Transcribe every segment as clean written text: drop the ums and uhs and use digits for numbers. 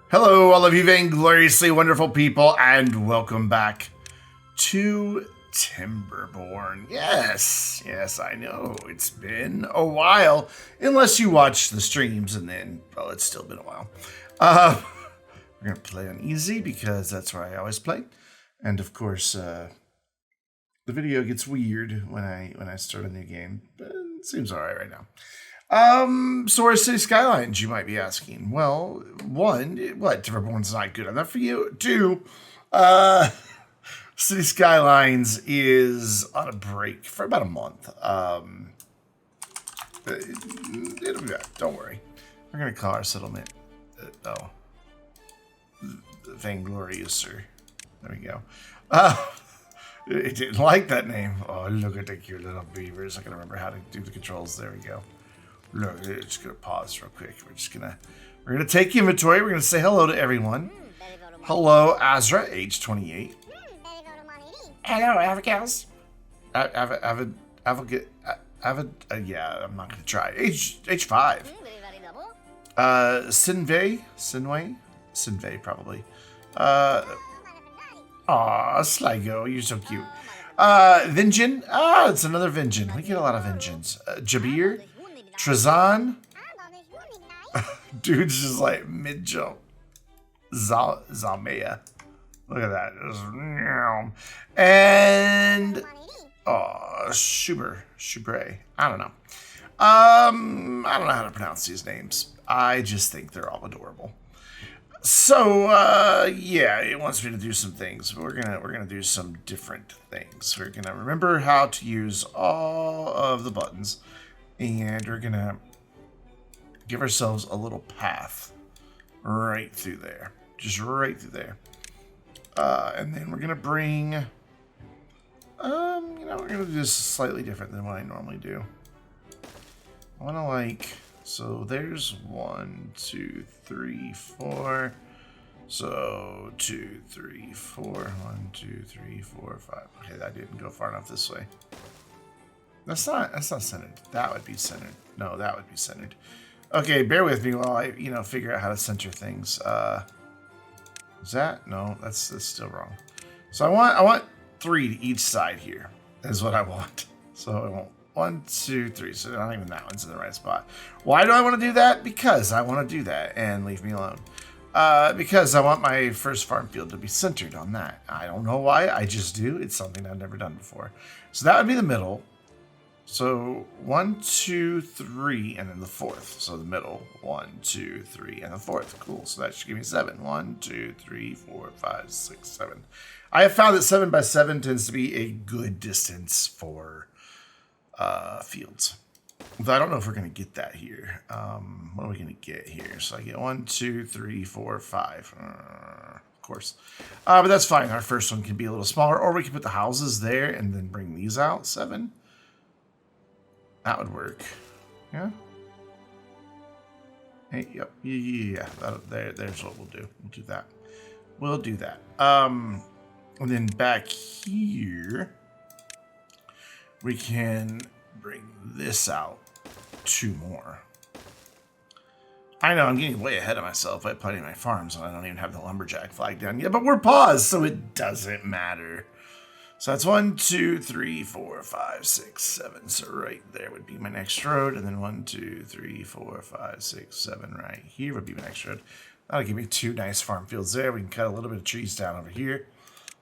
Hello, all of you vaingloriously wonderful people, and welcome back to Timberborn. Yes, I know. It's been a while, unless you watch the streams, and then, well, it's still been a while. We're going to play on easy, because that's where I always play. And, of course, the video gets weird when I start a new game, but it seems alright right now. So where's Cities Skylines, you might be asking? Well, one, Timberborn's not good enough for you? Two, Cities Skylines is on a break for about a month. It'll be back, don't worry. We're gonna call our settlement, Vainglorious, sir. There we go. It didn't like that name. Oh, look at the cute little beavers. I can remember how to do the controls. There we go. Look, just gonna pause real quick. We're gonna take inventory. We're gonna say hello to everyone. Hello, Azra, age 28. Hello, Abigail's. Avid, yeah, I'm not gonna try. Age 5. Sinvei, probably. Aw, Sligo, you're so cute. Vinjin, it's another Vinjin. We get a lot of Vinjins. Jabir. Trezan. Dude's just like mid-jump. Zalmea. Look at that. And Shubre. I don't know. I don't know how to pronounce these names. I just think they're all adorable. So yeah, it wants me to do some things. We're gonna do some different things. We're gonna remember how to use all of the buttons. And we're gonna give ourselves a little path right through there. Just right through there. And then we're gonna bring, we're gonna do this slightly different than what I normally do. I wanna so there's 1, 2, 3, 4. So 2, 3, 4, 1, 2, 3, 4, 5. Okay, that didn't go far enough this way. That's not centered. That would be centered. No, that would be centered. Okay, bear with me while I, figure out how to center things. Is that? No, that's still wrong. So I want 3 to each side here. Is what I want. So I want 1, 2, 3. So not even that one's in the right spot. Why do I want to do that? Because I want to do that, and leave me alone. Because I want my first farm field to be centered on that. I don't know why. I just do. It's something I've never done before. So that would be the middle. So 1, 2, 3, and then the 4th. So the middle, 1, 2, 3, and the 4th. Cool. So that should give me 7. 1, 2, 3, 4, 5, 6, 7. I have found that 7 by 7 tends to be a good distance for fields. But I don't know if we're going to get that here. What are we going to get here? So I get 1, 2, 3, 4, 5. Of course. But that's fine. Our first one can be a little smaller. Or we can put the houses there and then bring these out. 7. That would work. Yeah. Hey, yep. Yeah. There's what we'll do. We'll do that. And then back here, we can bring this out 2 more. I know I'm getting way ahead of myself by planting my farms, and I don't even have the lumberjack flag down yet, but we're paused, so it doesn't matter. So that's 1, 2, 3, 4, 5, 6, 7. So right there would be my next road. And then 1, 2, 3, 4, 5, 6, 7 right here would be my next road. That'll give me 2 nice farm fields there. We can cut a little bit of trees down over here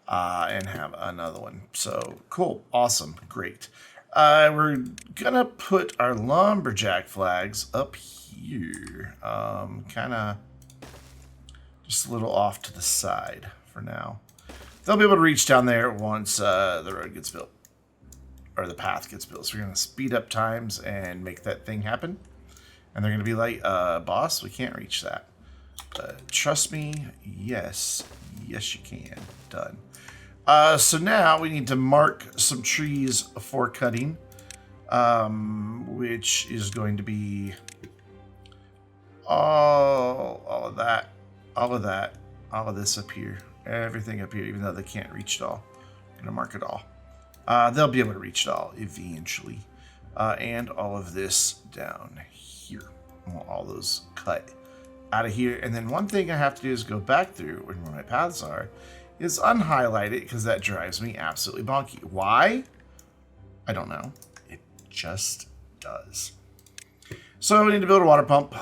and have another one. So cool. Awesome. Great. We're going to put our lumberjack flags up here. Kind of just a little off to the side for now. They'll be able to reach down there once the road gets built. Or the path gets built. So we're going to speed up times and make that thing happen. And they're going to be like, boss, we can't reach that. But trust me, yes. Yes, you can. Done. So now we need to mark some trees for cutting. Which is going to be all of that. All of this up here. Everything up here, even though they can't reach it all. I'm going to mark it all. They'll be able to reach it all eventually. And all of this down here. I want all those cut out of here. And then one thing I have to do is go back through where my paths are, is unhighlight it because that drives me absolutely bonky. Why? I don't know. It just does. So we need to build a water pump.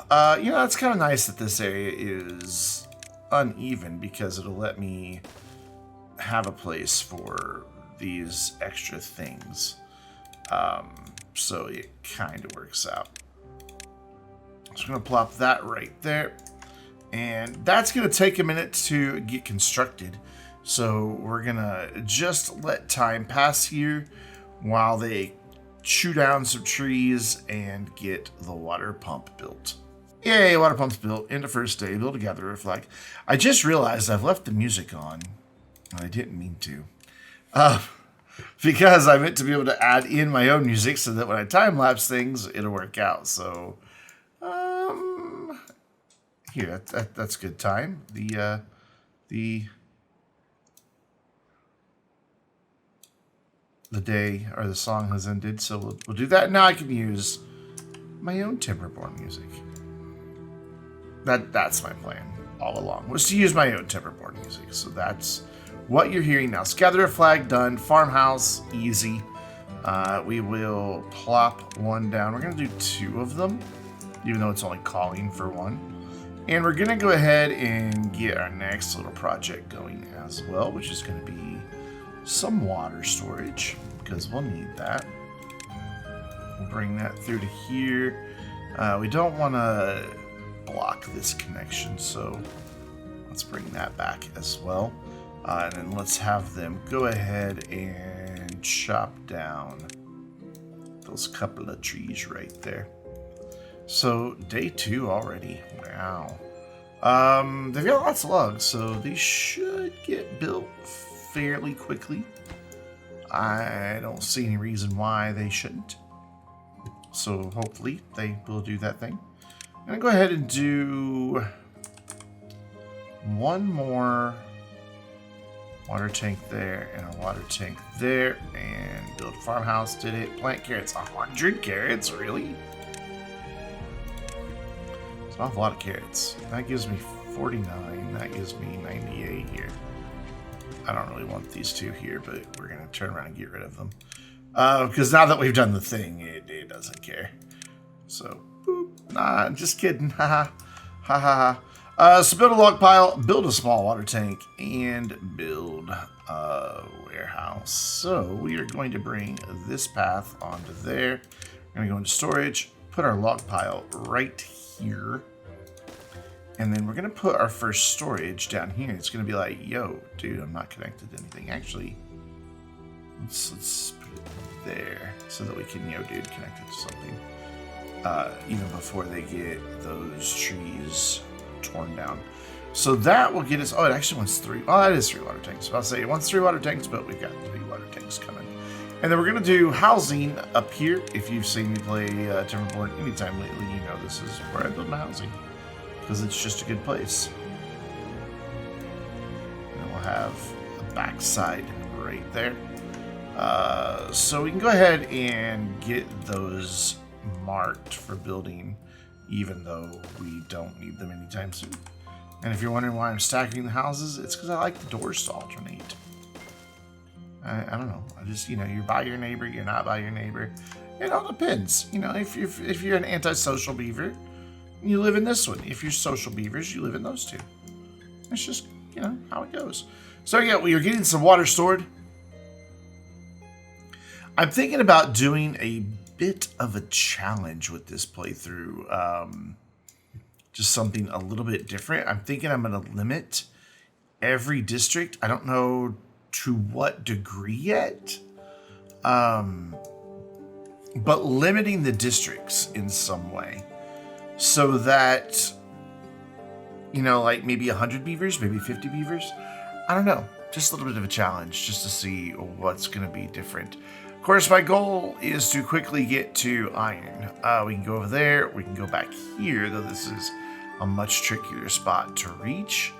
You know, it's kind of nice that this area is uneven because it'll let me have a place for these extra things. So it kind of works out. So I'm going to plop that right there. And that's going to take a minute to get constructed. So we're going to just let time pass here while they chew down some trees and get the water pump built. Yay, water pump's built. End of first day. Build a gatherer flag. I just realized I've left the music on. And I didn't mean to. Because I meant to be able to add in my own music so that when I time-lapse things, it'll work out. So, here, that's good time. The day or the song has ended, so we'll do that. Now I can use my own Timberborn music. That's my plan all along, was to use my own Timberborn music. So that's what you're hearing now. Gatherer flag done. Farmhouse, easy. We will plop one down. We're going to do 2 of them, even though it's only calling for 1. And we're going to go ahead and get our next little project going as well, which is going to be some water storage, because we'll need that. We'll bring that through to here. We don't want to block this connection, so let's bring that back as well. And then let's have them go ahead and chop down those couple of trees right there. So day 2 already. Wow. They've got lots of logs, so these should get built fairly quickly. I don't see any reason why they shouldn't. So hopefully they will do that thing. I'm going to go ahead and do one more water tank there and a water tank there, and build a farmhouse. Did it? Plant carrots. 100 carrots? Really? It's an awful lot of carrots. That gives me 49. That gives me 98 here. I don't really want these 2 here, but we're going to turn around and get rid of them. Because now that we've done the thing, it doesn't care. So, boop. Nah, just kidding. Ha ha ha ha. So build a log pile, build a small water tank, and build a warehouse. So we are going to bring this path onto there. We're going to go into storage, put our log pile right here. And then we're going to put our first storage down here. It's going to be like, yo, dude, I'm not connected to anything. Actually, let's put it there so that we can, yo, dude, connect it to something. Even before they get those trees torn down. So that will get us, oh, it actually wants 3. Oh, that is 3 water tanks. I'll say it wants 3 water tanks, but we've got 3 water tanks coming. And then we're going to do housing up here. If you've seen me play Timberborn anytime lately, you know this is where I build my housing. Because it's just a good place. And we'll have a backside right there. So we can go ahead and get those marked for building, even though we don't need them anytime soon. And if you're wondering why I'm stacking the houses, it's because I like the doors to alternate. I don't know. I just, you know, you're by your neighbor, you're not by your neighbor. It all depends. You know, if you're an antisocial beaver, you live in this one. If you're social beavers, you live in those 2. It's just, you know, how it goes. So yeah, we are getting some water stored. I'm thinking about doing a bit of a challenge with this playthrough. Just something a little bit different. I'm thinking I'm going to limit every district. I don't know to what degree yet. But limiting the districts in some way. So that, you know, like maybe 100 beavers, maybe 50 beavers. I don't know. Just a little bit of a challenge just to see what's going to be different. Of course, my goal is to quickly get to iron. We can go over there. We can go back here, though this is a much trickier spot to reach.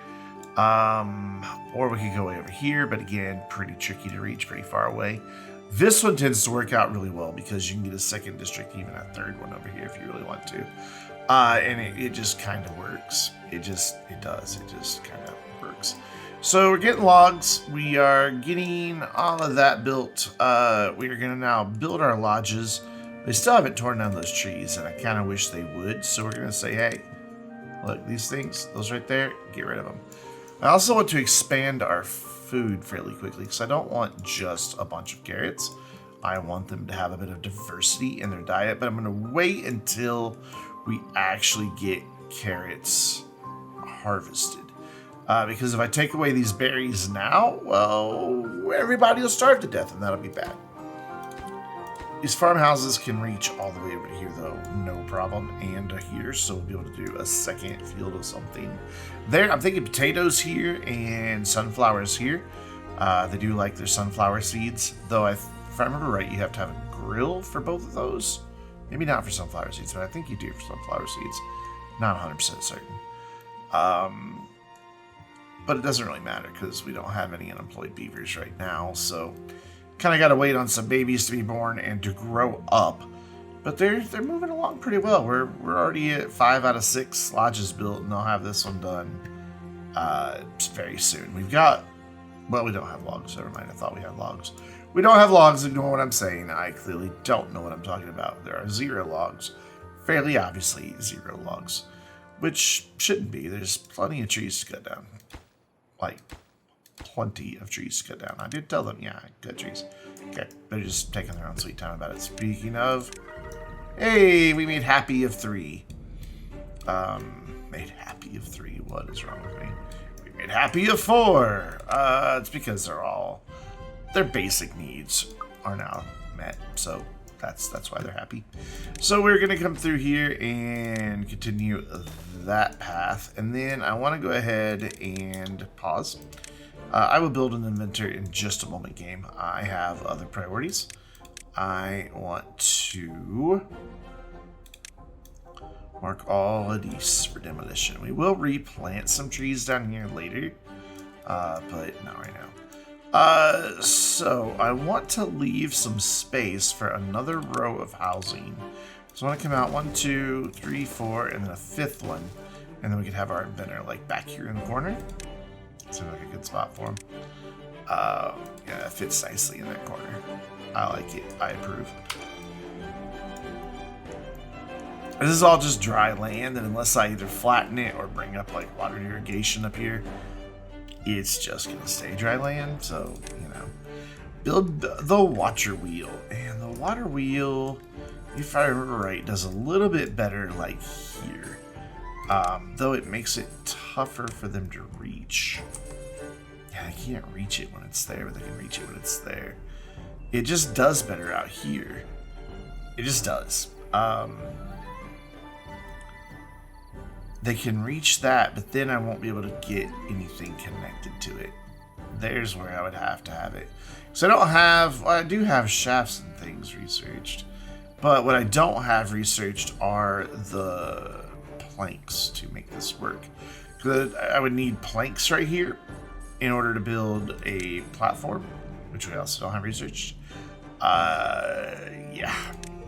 Or we could go way over here, but again, pretty tricky to reach, pretty far away. This one tends to work out really well because you can get a second district, even a third one over here if you really want to. And it just kind of works. It just kind of works. So we're getting logs. We are getting all of that built. We are going to now build our lodges. They still haven't torn down those trees, and I kind of wish they would. So we're going to say, hey, look, these things, those right there, get rid of them. I also want to expand our food fairly quickly because I don't want just a bunch of carrots. I want them to have a bit of diversity in their diet, but I'm going to wait until we actually get carrots harvested. Because if I take away these berries now, well, everybody will starve to death, and that'll be bad. These farmhouses can reach all the way over here, though, no problem, and here, so we'll be able to do a second field of something there. I'm thinking potatoes here and sunflowers here. They do like their sunflower seeds, though if I remember right, you have to have a grill for both of those. Maybe not for sunflower seeds, but I think you do for sunflower seeds. Not 100% certain. But it doesn't really matter because we don't have any unemployed beavers right now, so kind of got to wait on some babies to be born and to grow up. But they're moving along pretty well. We're already at 5 out of 6 lodges built, and they'll have this one done very soon. We've got, well, we don't have logs. Never mind. I thought we had logs. We don't have logs. Ignore what I'm saying. I clearly don't know what I'm talking about. There are 0 logs. Fairly obviously 0 logs, which shouldn't be. There's plenty of trees to cut down. Like, plenty of trees to cut down. I did tell them, yeah, cut trees. Okay, they're just taking their own sweet time about it. Speaking of, hey, we made happy of 3. Made happy of 3. What is wrong with me? We made happy of 4. It's because their basic needs are now met. So that's why they're happy. So we're gonna come through here and continue that path, and then I want to go ahead and pause. I will build an inventory in just a moment, game. I have other priorities. I want to mark all of these for demolition. We will replant some trees down here later, but not right now. So I want to leave some space for another row of housing. So I want to come out 1, 2, 3, 4, and then a 5th one, and then we could have our inventor like back here in the corner. Seems like a good spot for him. Yeah, it fits nicely in that corner. I like it. I approve. This is all just dry land, and unless I either flatten it or bring up like water irrigation up here, it's just gonna stay dry land. So, you know, build the water wheel, and the water wheel, if I remember right, does a little bit better like here. Though it makes it tougher for them to reach. Yeah, they can't reach it when it's there, but they can reach it when it's there. It just does better out here. It just does. They can reach that, but then I won't be able to get anything connected to it. There's where I would have to have it. So I do have shafts and things researched, but what I don't have researched are the planks to make this work. I would need planks right here in order to build a platform, which we also don't have researched. Yeah,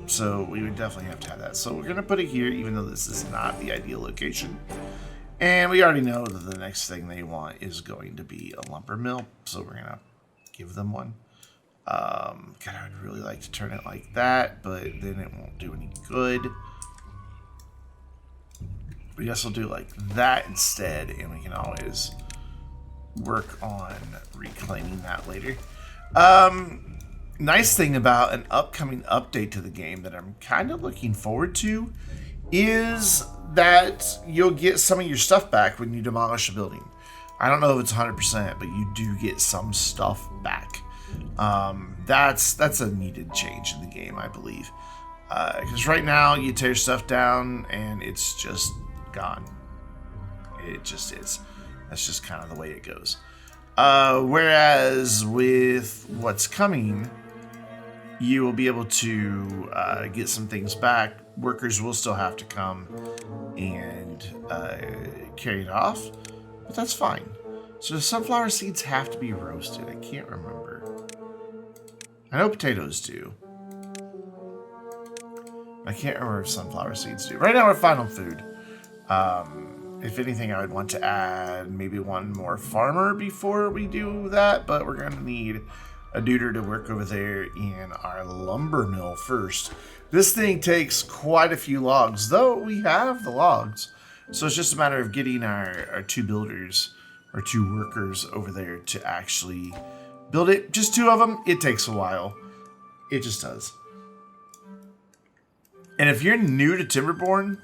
so we would definitely have to have that. So we're gonna put it here, even though this is not the ideal location. And we already know that the next thing they want is going to be a lumber mill, so we're gonna give them one. God, I would really like to turn it like that, but then it won't do any good. We guess we'll do like that instead, and we can always work on reclaiming that later. Nice thing about an upcoming update to the game that I'm kind of looking forward to is that you'll get some of your stuff back when you demolish a building. I don't know if it's 100%, but you do get some stuff back. That's a needed change in the game, I believe. Because right now you tear stuff down and it's just gone. It just is. That's just kind of the way it goes. Whereas with what's coming, you will be able to get some things back. Workers will still have to come and carry it off, but that's fine. So the sunflower seeds have to be roasted. I can't remember. I know potatoes do. I can't remember if sunflower seeds do. Right now we're final food. If anything, I would want to add maybe one more farmer before we do that, but we're going to need a duder to work over there in our lumber mill first. This thing takes quite a few logs, though we have the logs. So it's just a matter of getting our two builders, or two workers over there to actually build it. Just two of them, it takes a while. It just does. And if you're new to Timberborn,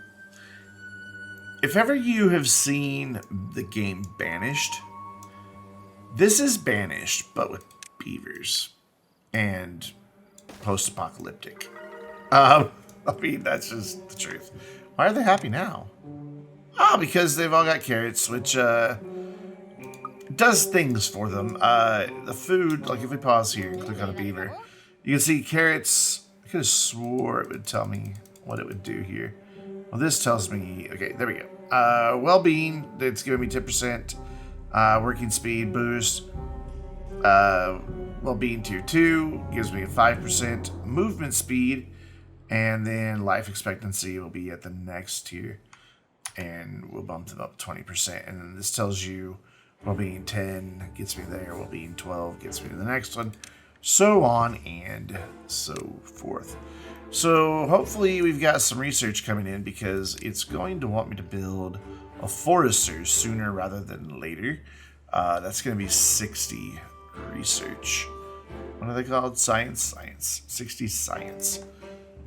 if ever you have seen the game Banished, this is Banished, but with beavers and post-apocalyptic. I mean, that's just the truth. Why are they happy now? Oh, because they've all got carrots, which does things for them. The food, like if we pause here and click on a beaver, you can see carrots. I could have swore it would tell me what it would do here. Well, this tells me, okay, there we go. Well-being, it's giving me 10%. Working speed boost. Well-being tier 2 gives me a 5%. Movement speed. And then life expectancy will be at the next tier. And we'll bump them up 20%. And then this tells you well-being 10 gets me there. Well-being 12 gets me to the next one. So on and so forth. So hopefully we've got some research coming in because it's going to want me to build a forester sooner rather than later. That's going to be 60 research. What are they called? Science? 60 science.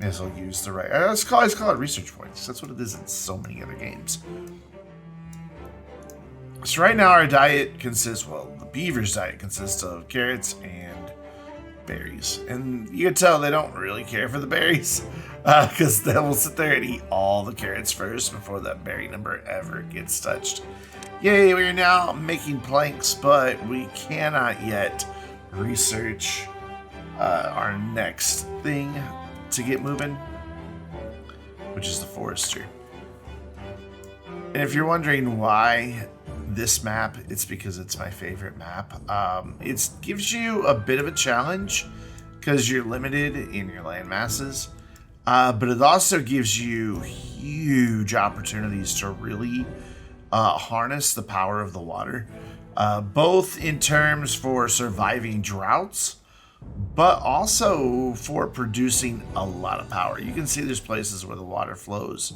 May as well use the right... let's call it research points. That's what it is in so many other games. So right now our diet consists... Well, the beaver's diet consists of carrots and berries, and you can tell they don't really care for the berries because they will sit there and eat all the carrots first before that berry number ever gets touched. Yay, we are now making planks, but we cannot yet research our next thing to get moving, which is the forester. And if you're wondering why this map, it's because it's my favorite map. It gives you a bit of a challenge because you're limited in your land masses, but it also gives you huge opportunities to really harness the power of the water, both in terms for surviving droughts, but also for producing a lot of power. You can see there's places where the water flows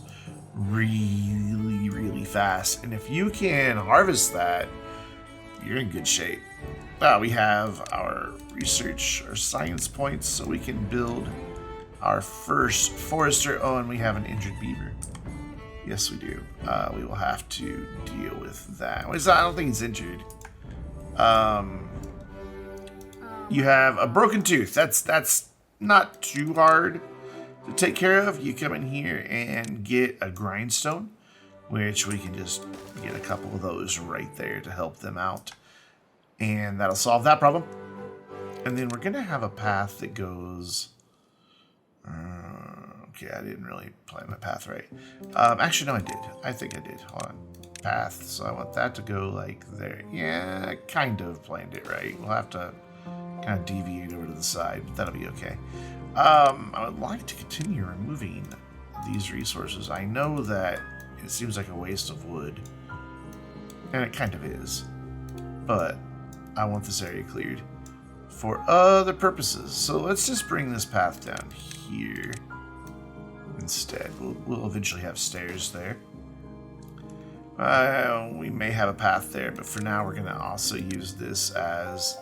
really fast, and if you can harvest that, you're in good shape. We have our research, our science points, so we can build our first forester. Oh, and we have an injured beaver. Yes, we do. We will have to deal with that. I don't think he's injured. You have a broken tooth. That's not too hard to take care of. You come in here and get a grindstone, which we can just get a couple of those right there to help them out, and that'll solve that problem. And then we're gonna have a path that goes okay, I didn't really plan my path right. Actually, no, I did. I think I did. Hold on. Path, so I want that to go like there. Yeah, I kind of planned it right. We'll have to kind of deviate over to the side, but that'll be okay. I would like to continue removing these resources. I know that it seems like a waste of wood, and it kind of is, but I want this area cleared for other purposes. So let's just bring this path down here instead. We'll eventually have stairs there. We may have a path there, but for now we're going to also use this as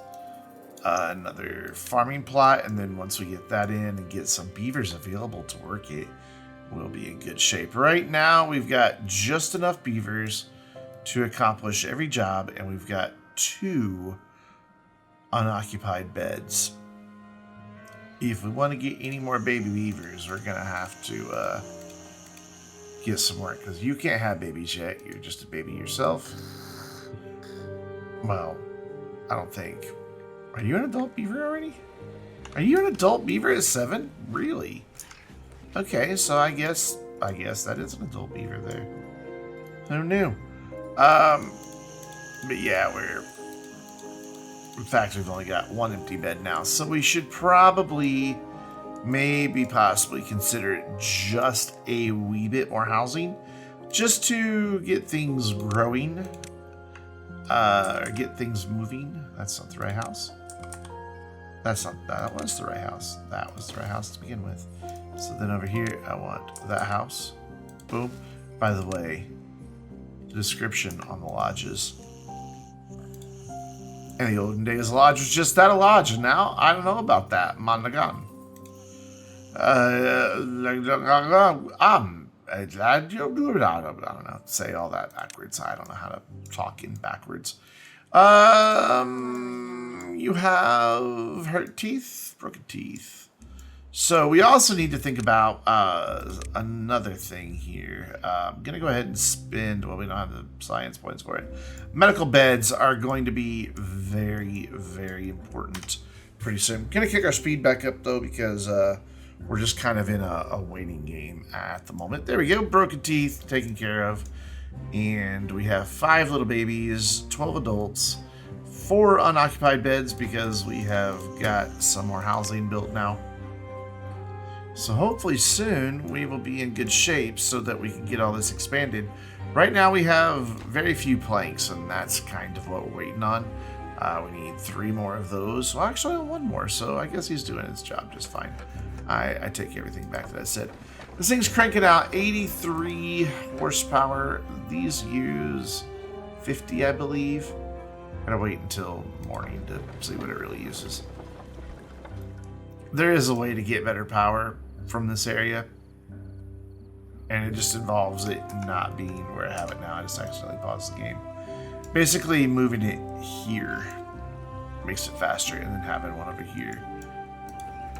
another farming plot, and then once we get that in and get some beavers available to work it, we'll be in good shape. Right now we've got just enough beavers to accomplish every job, and we've got 2 unoccupied beds. If we want to get any more baby beavers, we're gonna have to get some work, because you can't have babies yet. You're just a baby yourself. Well, I don't think. Are you an adult beaver already? Are you an adult beaver at 7? Really? Okay, so I guess that is an adult beaver there. Who knew? But yeah, in fact, we've only got 1 empty bed now, so we should probably maybe possibly consider just a wee bit more housing, just to get things growing, or get things moving. That's not the right house. That was the right house. That was the right house to begin with. So then over here, I want that house. Boom. By the way, the description on the lodges. In the olden days, a lodge was just that, a lodge, and now I don't know about that. Managan. I don't know. Say all that backwards. I don't know how to talk in backwards. You have hurt teeth, broken teeth. So we also need to think about another thing here. I'm going to go ahead and spend, well, we don't have the science points for it. Medical beds are going to be very, very important pretty soon. I'm going to kick our speed back up, though, because we're just kind of in a waiting game at the moment. There we go. Broken teeth taken care of. And we have 5 little babies, 12 adults, 4 unoccupied beds because we have got some more housing built now. So hopefully soon we will be in good shape so that we can get all this expanded. Right now we have very few planks, and that's kind of what we're waiting on. We need 3 more of those. Well, actually 1 more, so I guess he's doing his job just fine. I take everything back that I said. This thing's cranking out 83 horsepower. These use 50, I believe. Gotta wait until morning to see what it really uses. There is a way to get better power from this area, and it just involves it not being where I have it now. I just accidentally paused the game. Basically, moving it here makes it faster, and then having one over here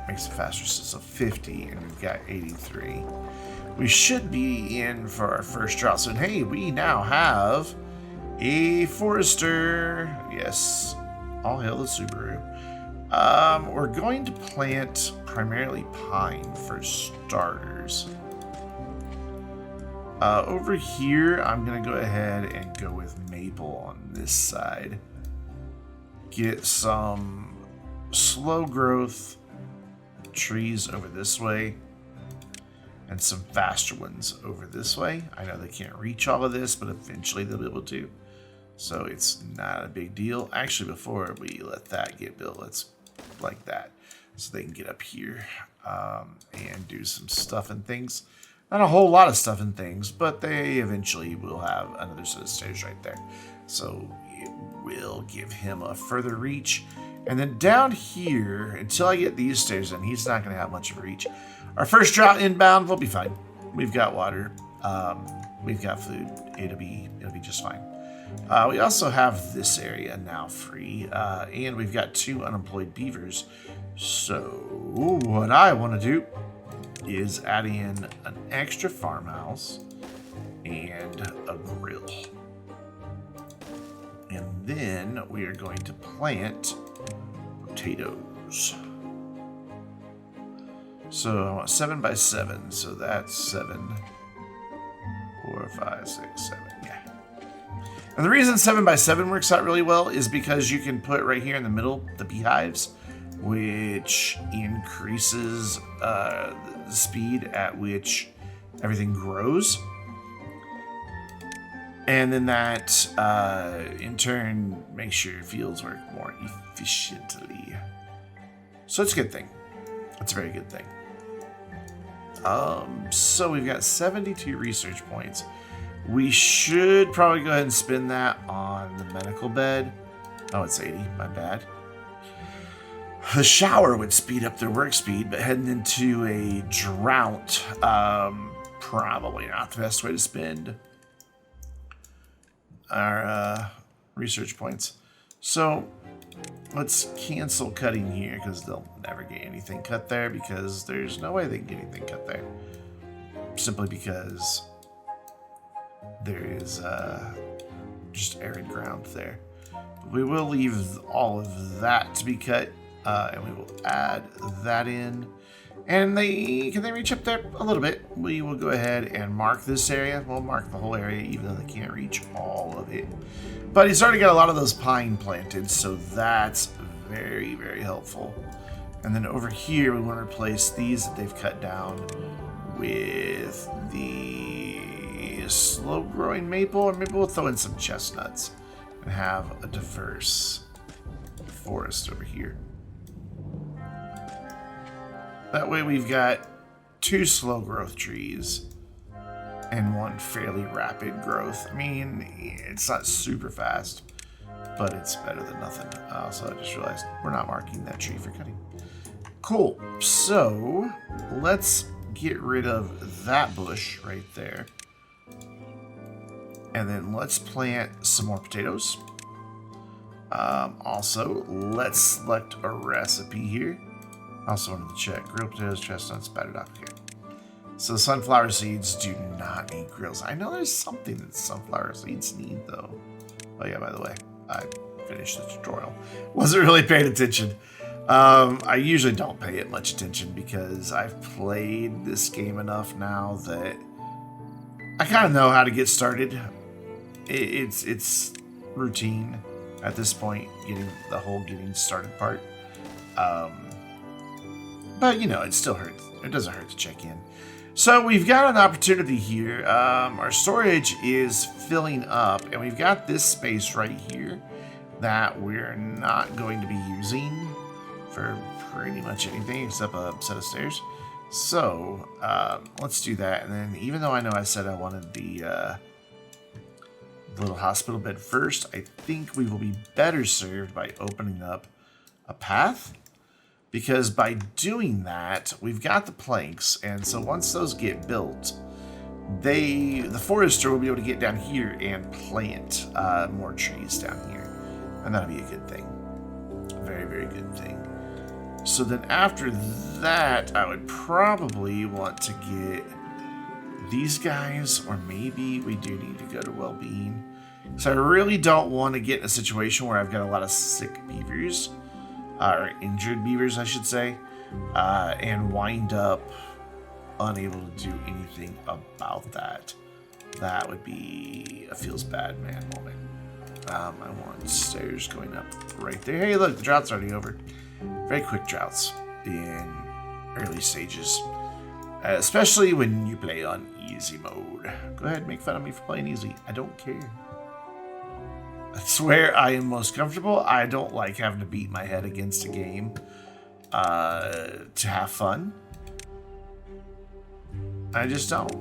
makes it faster. So 50, and we've got 83. We should be in for our first drought soon. Hey, we now have a forester. Yes, all hail the Subaru. We're going to plant primarily pine for starters. Over here, I'm going to go ahead and go with maple on this side. Get some slow growth trees over this way and some faster ones over this way. I know they can't reach all of this, but eventually they'll be able to. So it's not a big deal. Actually, before we let that get built, let's like that so they can get up here and do some stuff and things. Not a whole lot of stuff and things, but they eventually will have another set of stairs right there. So it will give him a further reach. And then down here, until I get these stairs in, he's not going to have much of a reach. Our first drought inbound will be fine. We've got water. We've got food. It'll be just fine. We also have this area now free, and we've got 2 unemployed beavers. So what I want to do is add in an extra farmhouse and a grill. And then we are going to plant potatoes. So I want 7 by 7, so that's 7, 4, 5, 6, 7, yeah. And the reason 7 by 7 works out really well is because you can put right here in the middle the beehives, which increases the speed at which everything grows. And then that, in turn, makes your fields work more efficiently. So it's a good thing. It's a very good thing. So we've got 72 research points. We should probably go ahead and spend that on the medical bed. Oh, it's 80. My bad. The shower would speed up their work speed, but heading into a drought, probably not the best way to spend our research points. So let's cancel cutting here because they'll never get anything cut there because there's no way they can get anything cut there. Simply because there is just arid ground there. But we will leave all of that to be cut, and we will add that in. And can they reach up there a little bit? We will go ahead and mark this area. We'll mark the whole area, even though they can't reach all of it. But he's already got a lot of those pine planted, so that's very, very helpful. And then over here, we want to replace these that they've cut down with the slow-growing maple, or maybe we'll throw in some chestnuts and have a diverse forest over here. That way we've got 2 slow growth trees and 1 fairly rapid growth. I mean, it's not super fast, but it's better than nothing. So I just realized we're not marking that tree for cutting. Cool. So let's get rid of that bush right there. And then let's plant some more potatoes. Also, let's select a recipe here. Also wanted to check grilled potatoes, chestnuts, battered avocado. So sunflower seeds do not need grills. I know there's something that sunflower seeds need though. Oh yeah, by the way, I finished the tutorial. Wasn't really paying attention. I usually don't pay it much attention because I've played this game enough now that I kind of know how to get started. It's routine at this point, getting started part. But you know, it still hurts. It doesn't hurt to check in. So we've got an opportunity here. Our storage is filling up, and we've got this space right here that we're not going to be using for pretty much anything except a set of stairs. So let's do that. And then, even though I know I said I wanted the little hospital bed first, I think we will be better served by opening up a path. Because by doing that, we've got the planks, and so once those get built, the forester will be able to get down here and plant more trees down here. And that'll be a good thing. A very, very good thing. So then after that, I would probably want to get these guys, or maybe we do need to go to well-being. So I really don't want to get in a situation where I've got a lot of sick beavers. Or injured beavers, I should say, and wind up unable to do anything about that. That would be a feels bad man moment. I want stairs going up right there. Hey, look, the drought's already over. Very quick droughts in early stages, especially when you play on easy mode. Go ahead and make fun of me for playing easy. I don't care. That's where I am most comfortable. I don't like having to beat my head against a game to have fun. I just don't.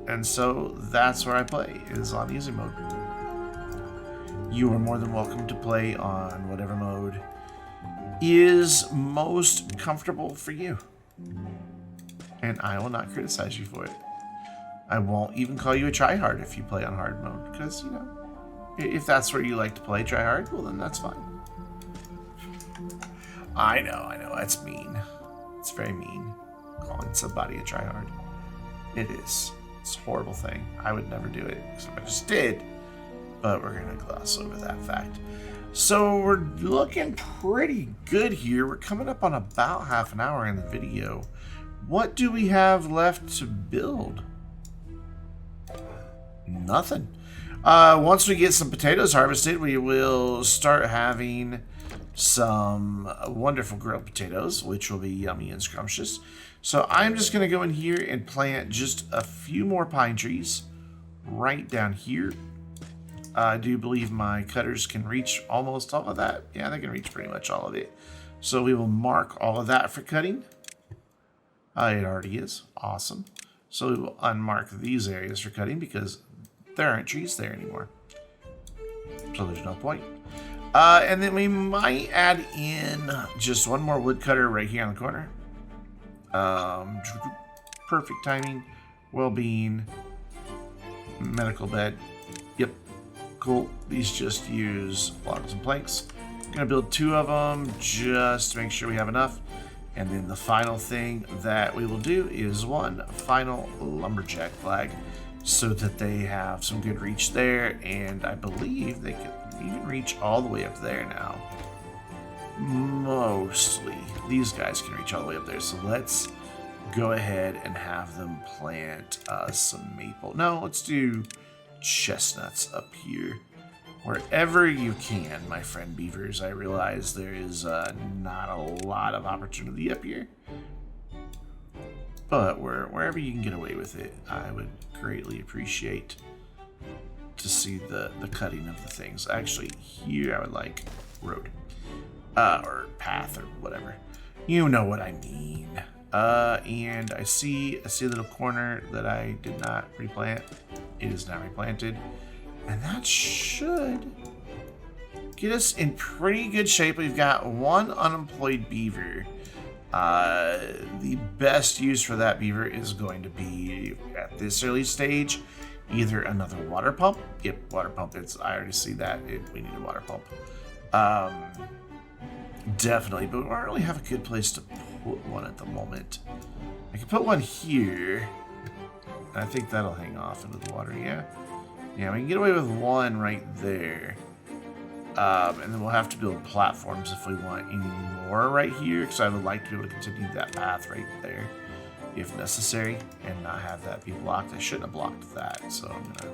And so that's where I play, is on easy mode. You are more than welcome to play on whatever mode is most comfortable for you. And I will not criticize you for it. I won't even call you a tryhard if you play on hard mode, because, you know, if that's where you like to play try hard, well then that's fine. I know, that's mean. It's very mean, calling somebody a try hard. It is. It's a horrible thing. I would never do it, because I just did. But we're gonna gloss over that fact. So we're looking pretty good here. We're coming up on about half an hour in the video. What do we have left to build? Nothing. Once we get some potatoes harvested, we will start having some wonderful grilled potatoes, which will be yummy and scrumptious. So I'm just going to go in here and plant just a few more pine trees right down here. I do believe my cutters can reach almost all of that. Yeah, they can reach pretty much all of it. So we will mark all of that for cutting. It already is. Awesome. So we will unmark these areas for cutting because there aren't trees there anymore. So there's no point. And then we might add in just one more woodcutter right here on the corner. Perfect timing. Well-being. Medical bed. Yep. Cool. These just use logs and planks. I'm going to build 2 of them just to make sure we have enough. And then the final thing that we will do is one final lumberjack flag, so that they have some good reach there, and I believe they can even reach all the way up there now. Mostly. These guys can reach all the way up there, so let's go ahead and have them plant some maple. No, let's do chestnuts up here. wherever you can, my friend beavers. I realize there is not a lot of opportunity up here, but wherever you can get away with it, I would greatly appreciate to see the cutting of the things. Actually, here I would like road, or path, or whatever. You know what I mean. And I see a little corner that I did not replant. It is now replanted, and that should get us in pretty good shape. We've got one unemployed beaver. The best use for that beaver is going to be at this early stage, either another water pump. Yep, water pump. I already see that. We need a water pump. Definitely, but we don't really have a good place to put one at the moment. I can put one here. I think that'll hang off into the water, yeah? Yeah, we can get away with one right there. And then we'll have to build platforms if we want any more right here, because I would like to be able to continue that path right there, if necessary, and not have that be blocked. I shouldn't have blocked that, so I'm going to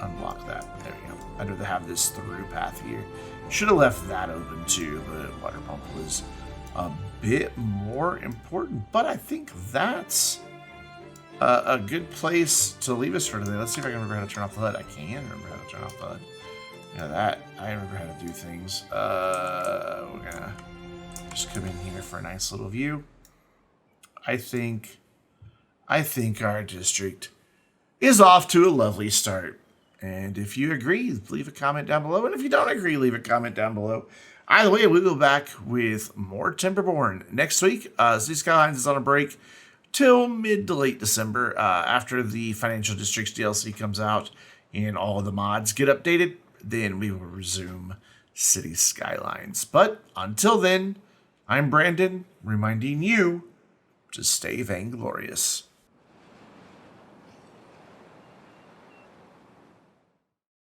unblock that. There we go. I'd rather have this through path here. Should have left that open too, but water pump was a bit more important. But I think that's a good place to leave us for today. Let's see if I can remember how to turn off the HUD. I can remember how to turn off the HUD. Yeah, that, I remember how to do things. We're gonna just come in here for a nice little view. I think our district is off to a lovely start. And if you agree, leave a comment down below. And if you don't agree, leave a comment down below. Either way, we'll be back with more Timberborn next week. Cities Skylines is on a break till mid to late December, after the Financial Districts DLC comes out and all of the mods get updated. Then we will resume Cities Skylines. But until then, I'm Brandon, reminding you to stay vainglorious.